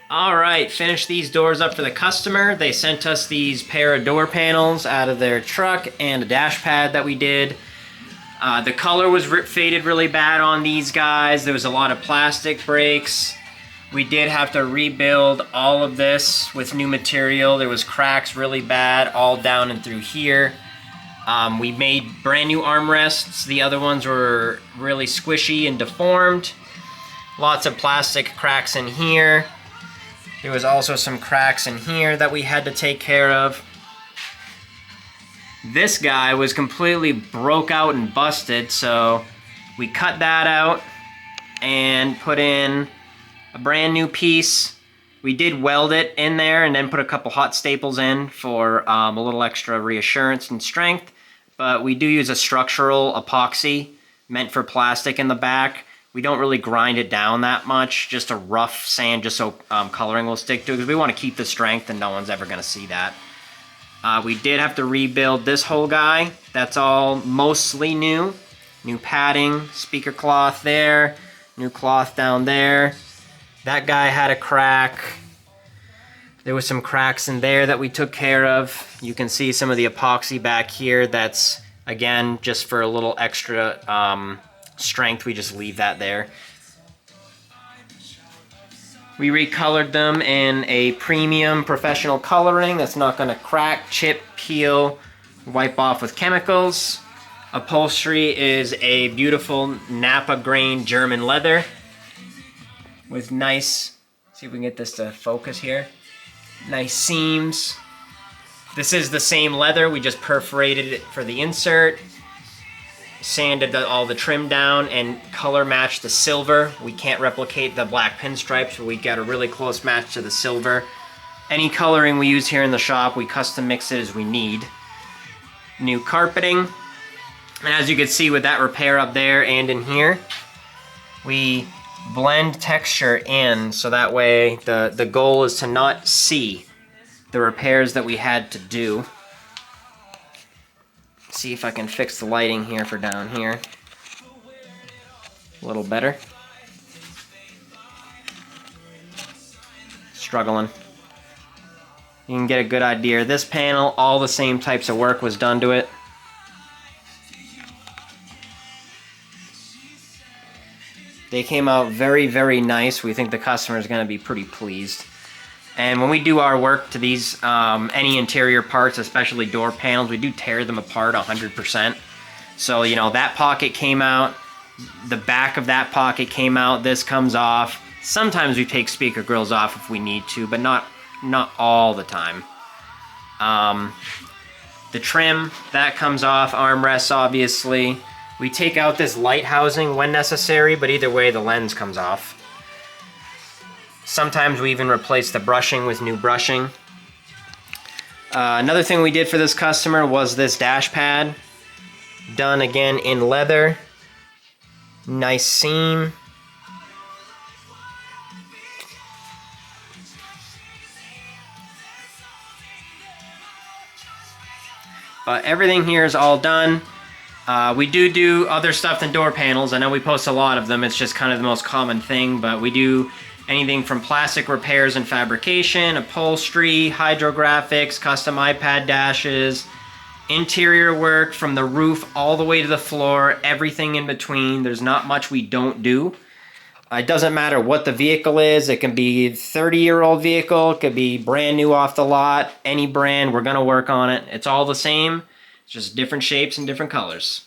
All right, finished these doors up for the customer. They sent us these pair of door panels out of their truck and a dash pad that we did. The color was faded really bad on these guys. There was a lot of plastic breaks. We did have to rebuild all of this with new material. There was cracks really bad all down and through here. We made brand new armrests. The other ones were really squishy and deformed. Lots of plastic cracks in here. There was also some cracks in here that we had to take care of. This guy was completely broke out and busted, so we cut that out and put in a brand new piece. We did weld it in there and then put a couple hot staples in for a little extra reassurance and strength. But we do use a structural epoxy meant for plastic in the back. We don't really grind it down that much, just a rough sand just so coloring will stick to it, because we want to keep the strength and no one's ever going to see that. We did have to rebuild this whole guy. That's all mostly new. New padding, speaker cloth there, new cloth down there. That guy had a crack. There was some cracks in there that we took care of. You can see some of the epoxy back here. That's, again, just for a little extra strength. We just leave that there. We recolored them in a premium professional coloring that's not going to crack, chip, peel, wipe off with chemicals. Upholstery is a beautiful Napa grain German leather with nice, see if we can get this to focus here, nice seams. This is the same leather, we just perforated it for the insert, sanded all the trim down, and color matched the silver. We can't replicate the black pinstripes, but we got a really close match to the silver. Any coloring we use here in the shop, we custom mix it as we need. New carpeting, and as you can see with that repair up there and in here, we blend texture in so that way the goal is to not see the repairs that we had to do. See if I can fix the lighting here for down here a little better. Struggling. You can get a good idea. This panel, all the same types of work was done to it. They came out very, very nice. We think the customer is going to be pretty pleased. And when we do our work to these, any interior parts, especially door panels, we do tear them apart 100%. So, you know, that pocket came out, the back of that pocket came out, this comes off. Sometimes we take speaker grills off if we need to, but not all the time. The trim, that comes off, armrests obviously. We take out this light housing when necessary, but either way the lens comes off. Sometimes we even replace the brushing with new brushing. Another thing we did for this customer was this dash pad. Done again in leather. Nice seam. But everything here is all done. We do other stuff than door panels. I know we post a lot of them. It's just kind of the most common thing, but we do anything from plastic repairs and fabrication, upholstery, hydrographics, custom iPad dashes, interior work from the roof all the way to the floor, everything in between. There's not much we don't do. It doesn't matter what the vehicle is. It can be a 30-year-old vehicle. It could be brand new off the lot. Any brand, we're going to work on it. It's all the same. It's just different shapes and different colors.